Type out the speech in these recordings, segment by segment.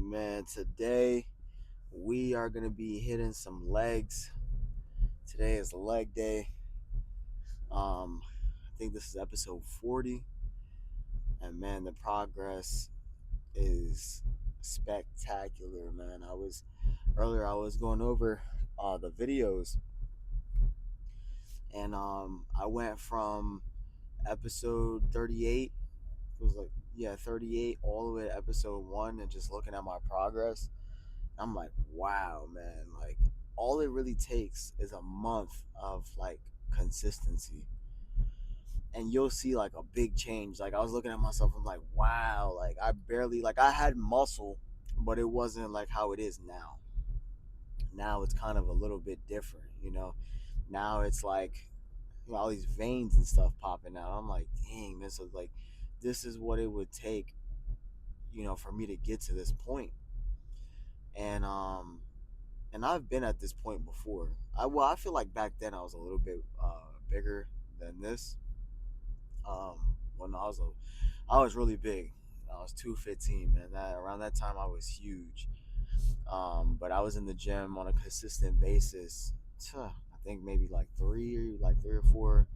Man, today we are going to be hitting some legs. Today is leg day. I think this is episode 40. And man, the progress is spectacular, man. I was going over the videos, and I went from episode 38. It was like, yeah, 38 all the way to episode 1, and just looking at my progress. I'm like, wow, man. Like, all it really takes is a month of like consistency, and you'll see like a big change. Like, I was looking at myself, I'm like, wow, like I had muscle, but it wasn't like how it is now. Now it's kind of a little bit different. Now it's like, all these veins and stuff popping out. I'm like, dang, man. So, like, this is what it would take, for me to get to this point. And and I've been at this point before. I feel like back then I was a little bit bigger than this. When I was really big. I was 215, man. That around that time I was huge. But I was in the gym on a consistent basis. I think maybe like 3 or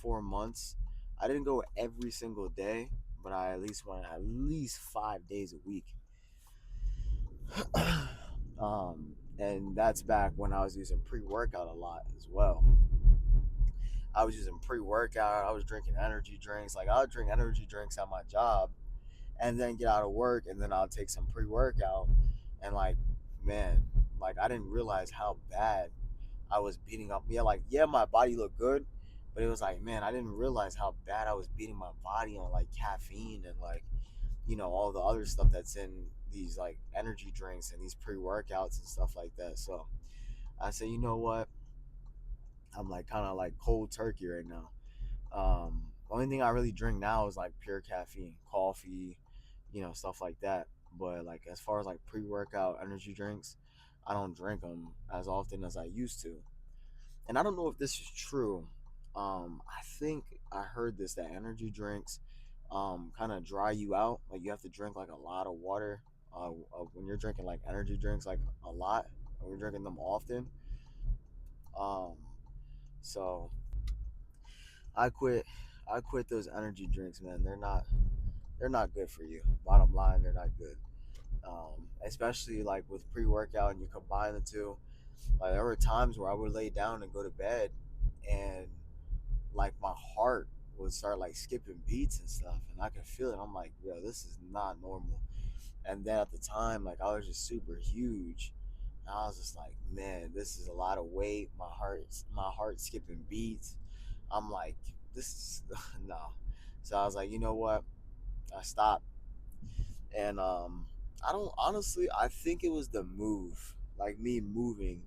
4 months. I didn't go every single day, but I at least went at least 5 days a week. And that's back when I was using pre-workout a lot as well. I was using pre-workout. I was drinking energy drinks. Like, I would drink energy drinks at my job, and then get out of work, and then I'll take some pre-workout. And, like, man, like, I didn't realize how bad I was beating up. Yeah, like, yeah, my body looked good, but it was like, man, I didn't realize how bad I was beating my body on like caffeine and like, all the other stuff that's in these like energy drinks and these pre-workouts and stuff like that. So I said, you know what? I'm like kind of like cold turkey right now. Only thing I really drink now is like pure caffeine, coffee, stuff like that. But like, as far as like pre-workout energy drinks, I don't drink them as often as I used to. And I don't know if this is true. I think I heard this, that energy drinks kind of dry you out. Like, you have to drink like a lot of water when you're drinking like energy drinks, like a lot. When you're drinking them often. Um, so I quit. I quit those energy drinks, man. They're not good for you. Bottom line, they're not good. Especially like with pre workout, and you combine the two. Like, there were times where I would lay down and go to bed, and like my heart would start like skipping beats and stuff, and I could feel it. I'm like, yo, this is not normal. And then at the time, like, I was just super huge. And I was just like, man, this is a lot of weight. My heart skipping beats. I'm like, this is no. So I was like, you know what? I stopped. And I don't honestly. I think it was the move. Like, me moving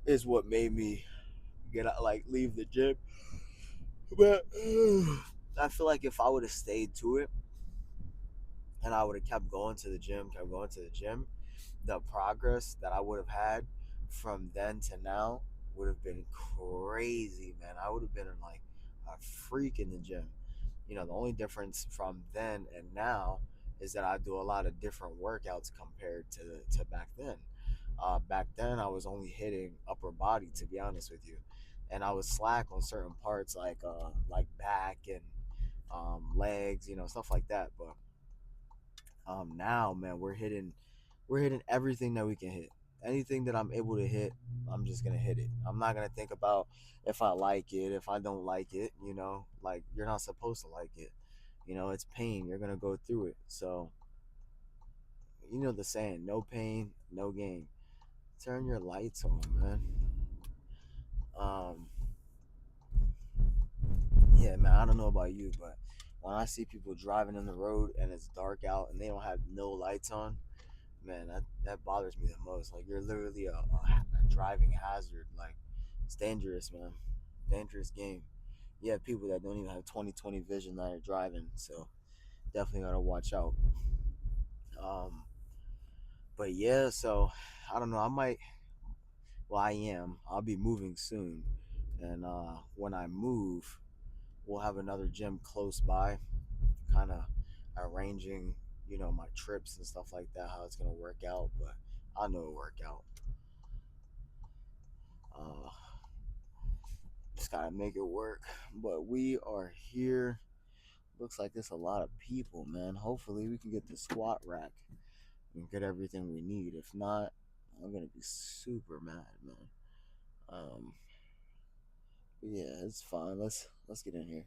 is what made me get out, like, leave the gym. But I feel like if I would have stayed to it, and I would have kept going to the gym, the progress that I would have had from then to now would have been crazy, man. I would have been like a freak in the gym. The only difference from then and now is that I do a lot of different workouts compared to back then. Back then, I was only hitting upper body, to be honest with you, and I was slack on certain parts like back and legs, stuff like that. But now, man, we're hitting everything that we can hit. Anything that I'm able to hit, I'm just gonna hit it. I'm not gonna think about if I like it, if I don't like it. Like, you're not supposed to like it. It's pain. You're gonna go through it. So, the saying, no pain, no gain. Turn your lights on, man. Um, yeah, man. I don't know about you, but when I see people driving in the road and it's dark out and they don't have no lights on, man, that bothers me the most. Like, you're literally a driving hazard. Like, it's dangerous, man. Dangerous game. You have people that don't even have 20/20 vision that are driving, so definitely gotta watch out. Um, but yeah, so I don't know. I might. Well, I am. I'll be moving soon, and when I move, we'll have another gym close by, kind of arranging, my trips and stuff like that, how it's gonna work out. But I know it'll work out. Uh, just gotta make it work. But we are here. Looks like there's a lot of people, man. Hopefully, we can get the squat rack and get everything we need. If not, I'm gonna be super mad, man. Um, but yeah, it's fine. Let's get in here.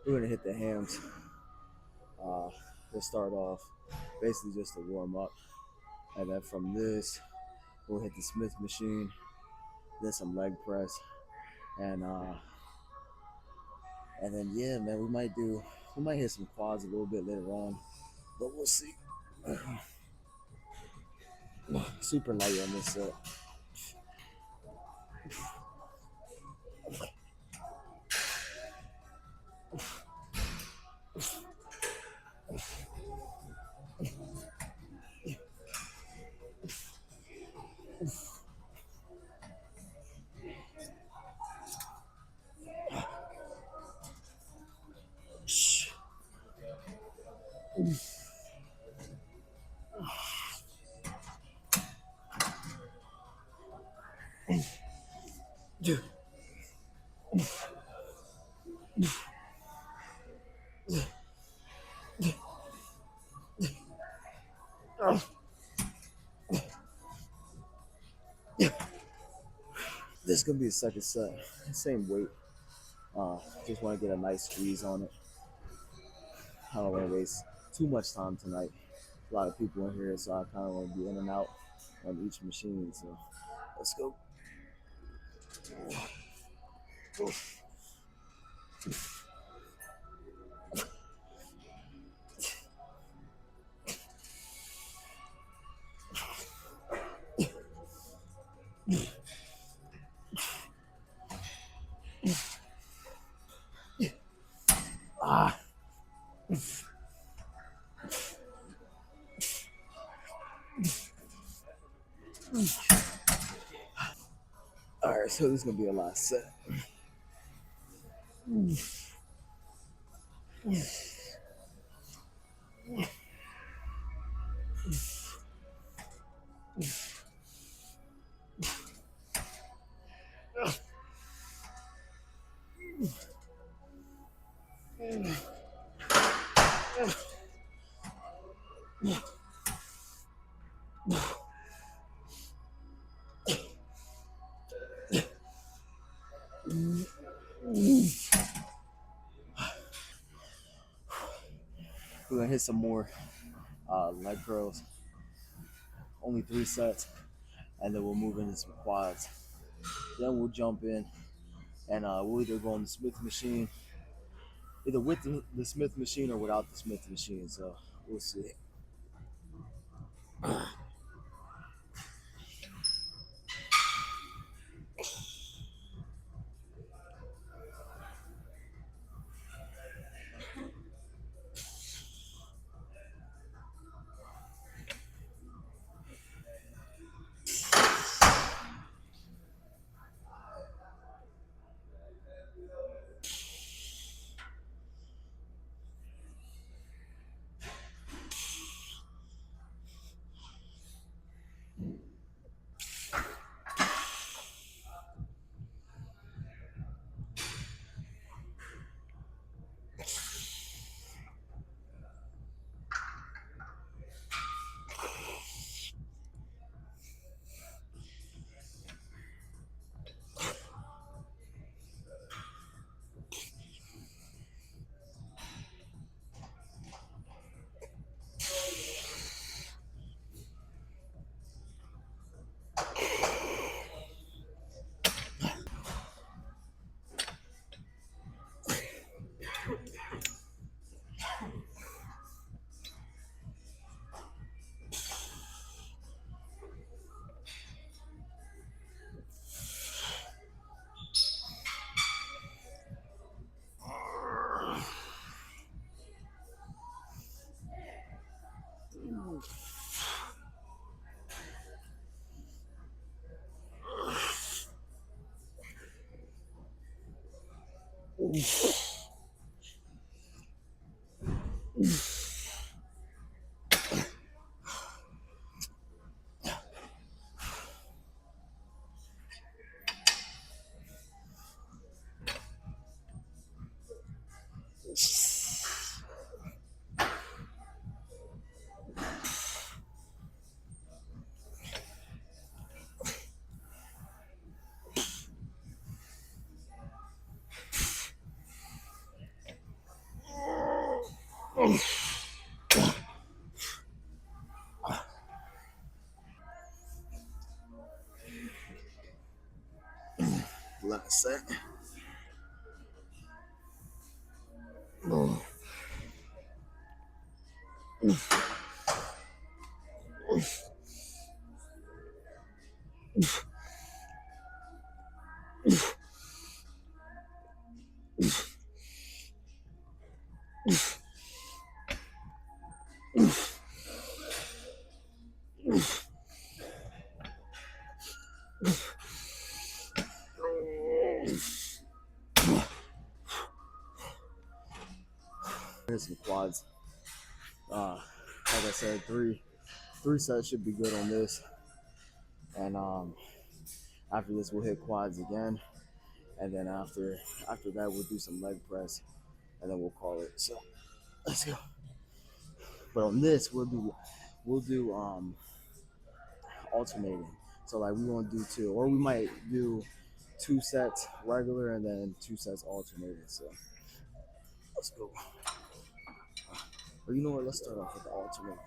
We're gonna hit the hams. Uh, to start off, basically just to warm up, and then from this, we'll hit the Smith machine, then some leg press, and then yeah, man, we might hit some quads a little bit later on, but we'll see. Super light on this set. This is gonna be the second set, same weight. Just want to get a nice squeeze on it. I don't want to waste too much time tonight. A lot of people in here, so I kind of want to be in and out on each machine. So let's go. Ah, all right. So this is gonna be a last set. We're gonna hit some more leg curls. Only 3 sets, and then we'll move into some quads. Then we'll jump in, and we'll either go on the Smith machine, either with the Smith machine or without the Smith machine. So we'll see. Last set. Here's some quads. Like I said, three sets should be good on this. And after this, we'll hit quads again. And then after that, we'll do some leg press, and then we'll call it. So let's go. But on this, we'll do alternating. So like we won't do two, or we might do 2 sets regular and then 2 sets alternated. So let's go. Or you know what? Let's start off with the alternating.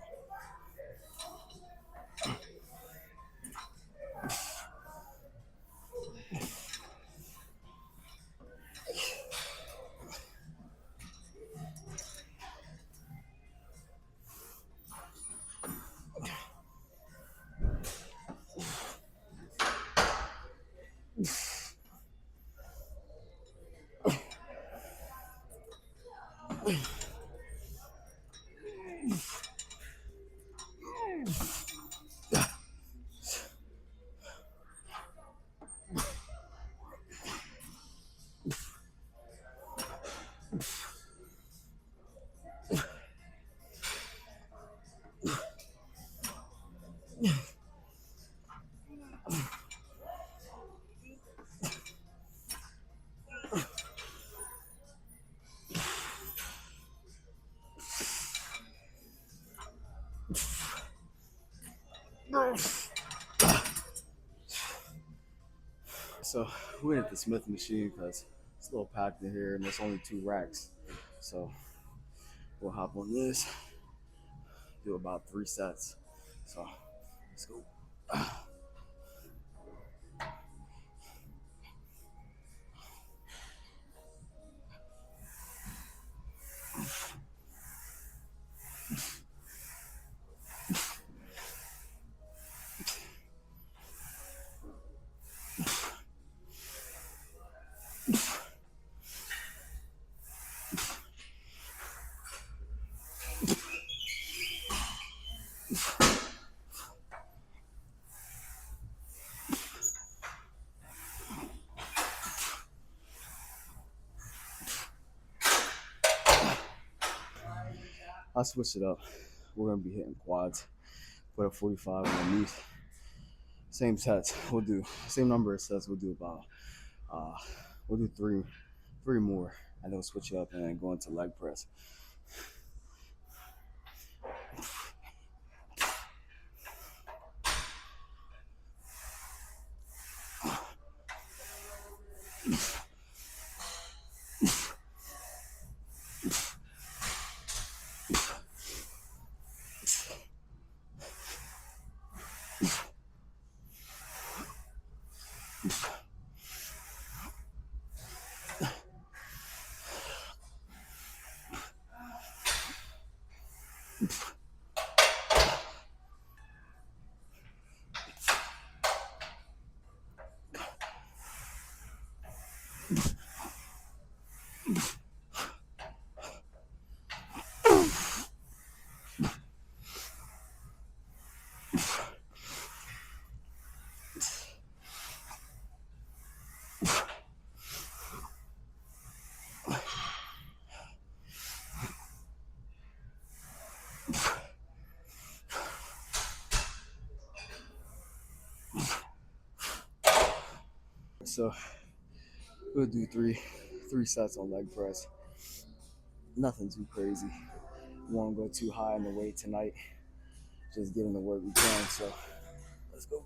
So we hit the Smith machine because it's a little packed in here and there's only 2 racks. So we'll hop on this, do about 3 sets. So let's go. I'll switch it up. We're gonna be hitting quads. Put a 45 underneath. Same sets. We'll do same number of sets. We'll do about we'll do three more, and then we'll switch it up and then go into leg press. So we'll do three sets on leg press. Nothing too crazy. We won't go too high in the weight tonight. Just getting the work we can. So let's go.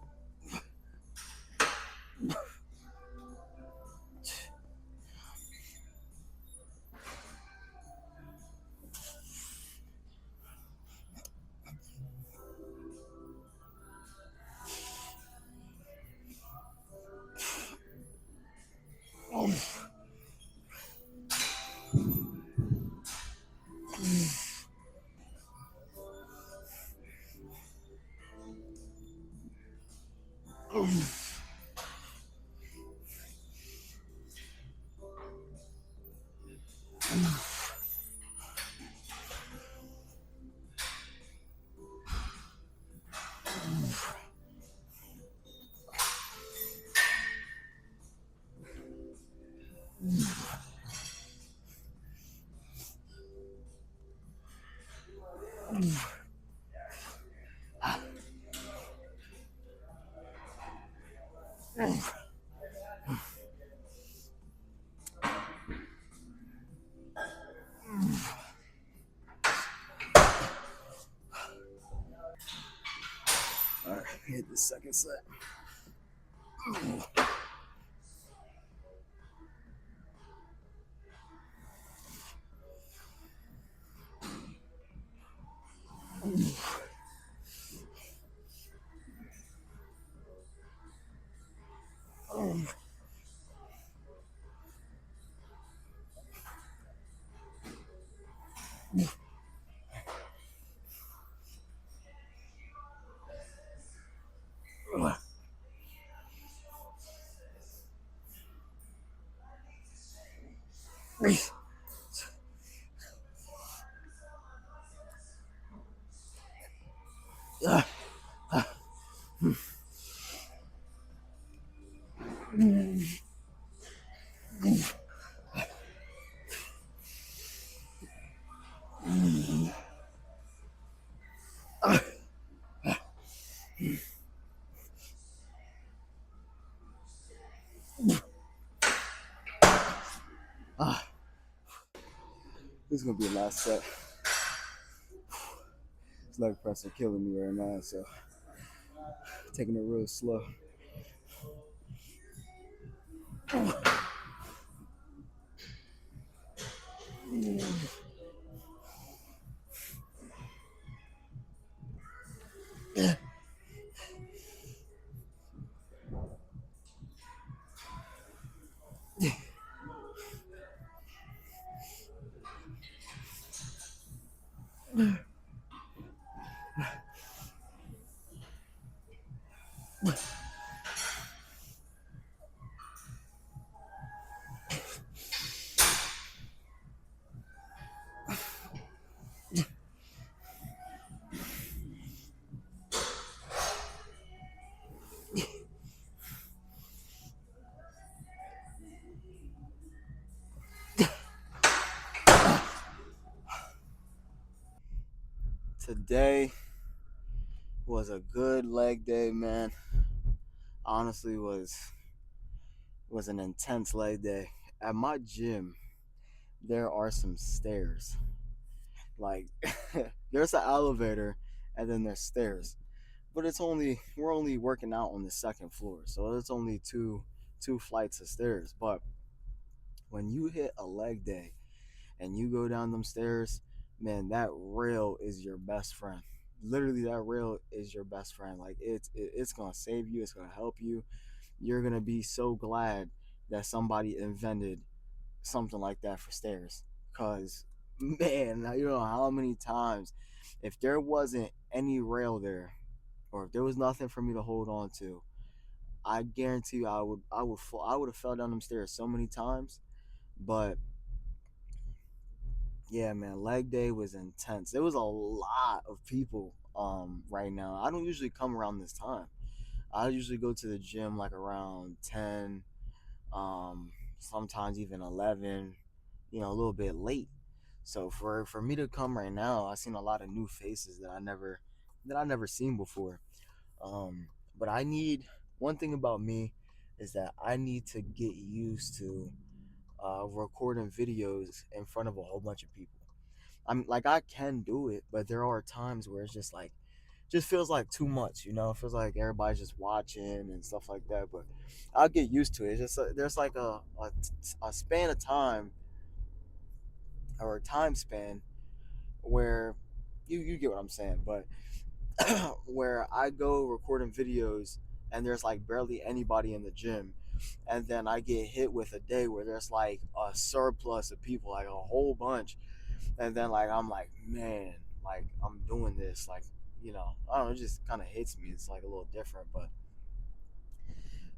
All right, hit the second set. This is gonna be the last set. This leg press are killing me right now, so taking it real slow. Today was a good leg day, man. Honestly, was an intense leg day. At my gym, there are some stairs. Like there's an elevator and then there's stairs. But we're only working out on the second floor. So it's only two flights of stairs. But when you hit a leg day and you go down them stairs, man, that rail is your best friend. Literally, that rail is your best friend. Like it's gonna save you. It's gonna help you. You're gonna be so glad that somebody invented something like that for stairs. Cause man, you know how many times, if there wasn't any rail there, or if there was nothing for me to hold on to, I guarantee you I would have fell down them stairs so many times. But yeah, man, leg day was intense. There was a lot of people right now. I don't usually come around this time. I usually go to the gym like around 10, sometimes even 11, a little bit late. So for me to come right now, I've seen a lot of new faces that I never seen before. But I need one thing about me. is that I need to get used to recording videos in front of a whole bunch of people. I'm like, I can do it, but there are times where it's just like, just feels like too much, you know. It feels like everybody's just watching and stuff like that. But I'll get used to it. It's just there's like a span of time, or a time span, where you get what I'm saying. But where I go recording videos and there's like barely anybody in the gym, and then I get hit with a day where there's like a surplus of people, like a whole bunch, and then like I'm like, man, like I'm doing this, like, I don't know, it just kind of hits me. It's like a little different, but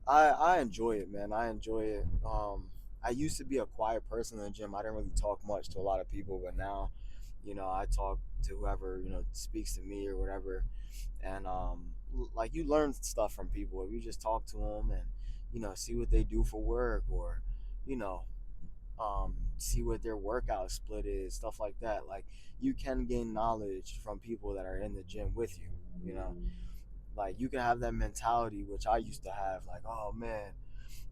I enjoy it, man. I enjoy it. I used to be a quiet person in the gym. I didn't really talk much to a lot of people, but now, I talk to whoever speaks to me or whatever, and like, you learn stuff from people if you just talk to them and see what they do for work, or you know see what their workout split is, stuff like that. Like, you can gain knowledge from people that are in the gym with you. You know, like, you can have that mentality, which I used to have. Like, oh man,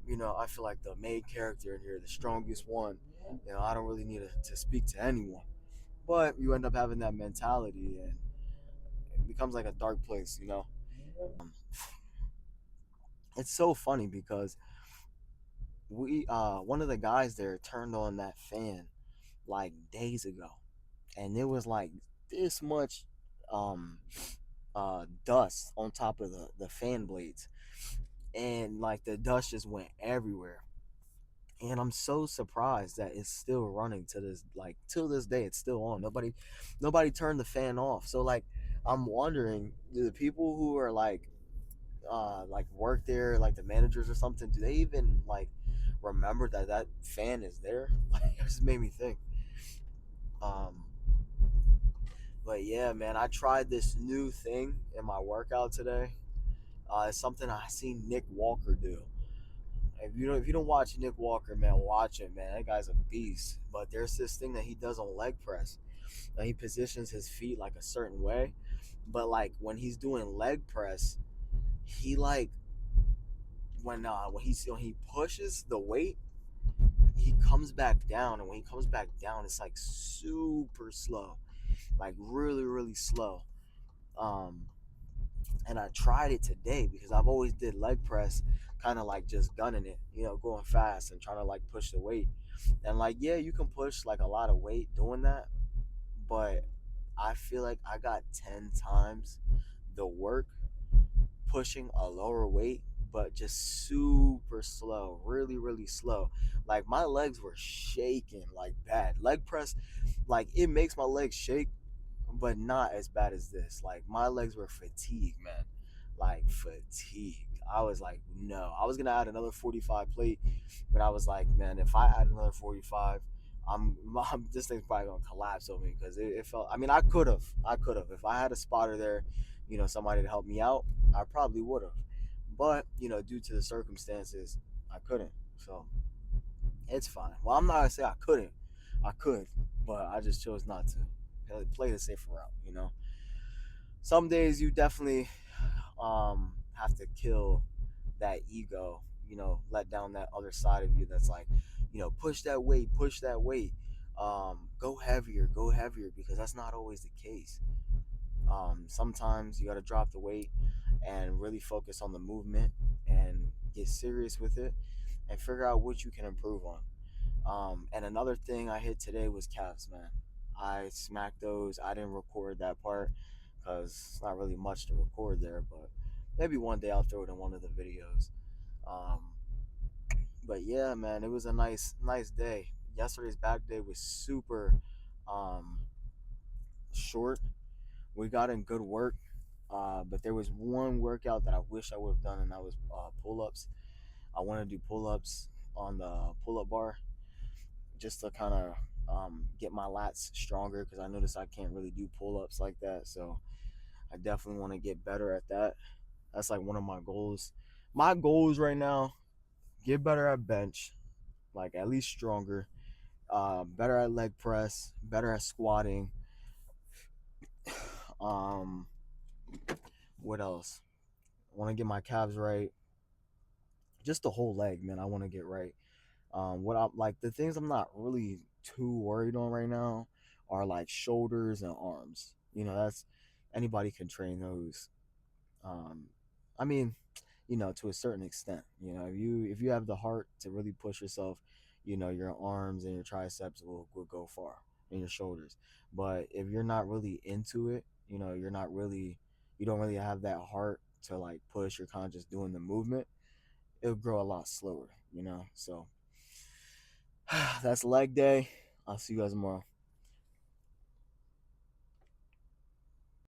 I feel like the main character in here, the strongest one. I don't really need to speak to anyone. But you end up having that mentality, and it becomes like a dark place. It's so funny because we one of the guys there turned on that fan like days ago, and it was like this much um dust on top of the fan blades, and like the dust just went everywhere. And I'm so surprised that it's still running to this, like, till this day. It's still on. Nobody turned the fan off. So like, I'm wondering, do the people who are like work there, like the managers or something, do they even like remember that that fan is there? Like, it just made me think. um but yeah, man, I tried this new thing in my workout today. It's something I seen Nick Walker do. If you don't watch Nick Walker, man, watch it, man. That guy's a beast. But there's this thing that he does on leg press. Now, he positions his feet like a certain way, but like when he's doing leg press, he like when he pushes the weight, he comes back down, and when he comes back down, it's like super slow, like really really slow. Um, and I tried it today because I've always did leg press, kind of like just gunning it, going fast and trying to like push the weight. And like, yeah, you can push like a lot of weight doing that, but I feel like I got 10 times the work pushing a lower weight, but just super slow, really, really slow. Like, my legs were shaking like bad. Leg press, like, it makes my legs shake, but not as bad as this. Like, my legs were fatigued, man. Like, fatigued. I was like, no. I was gonna add another 45 plate, but I was like, man, if I add another 45, this thing's probably gonna collapse on me, because it felt. I mean, I could have. If I had a spotter there, somebody to help me out, I probably would have. But due to the circumstances, I couldn't. So it's fine. Well, I'm not gonna say I couldn't. I could, but I just chose not to play the safer route. Some days you definitely have to kill that ego. Let down that other side of you that's like, push that weight, go heavier, because that's not always the case. Sometimes you got to drop the weight and really focus on the movement and get serious with it and figure out what you can improve on. And another thing I hit today was calves, man. I smacked those. I didn't record that part because it's not really much to record there, but maybe one day I'll throw it in one of the videos. Um, but yeah, man, it was a nice day. Yesterday's back day was super um, short. We got in good work, but there was one workout that I wish I would have done, and that was pull ups. I want to do pull ups on the pull up bar, just to kind of get my lats stronger, because I noticed I can't really do pull ups like that. So I definitely want to get better at that. That's like one of my goals. My goals right now: get better at bench, like at least stronger, better at leg press, better at squatting. What else? I want to get my calves right. just the whole leg, man. I want to get right. What I'm like, the things I'm not really too worried on right now are like shoulders and arms. That's anybody can train those. Um, I mean, to a certain extent. If you have the heart to really push yourself, your arms and your triceps will go far, and your shoulders. But if you're not really into it, you don't really have that heart to like push. You're kind of just doing the movement. It'll grow a lot slower. So that's leg day. I'll see you guys tomorrow.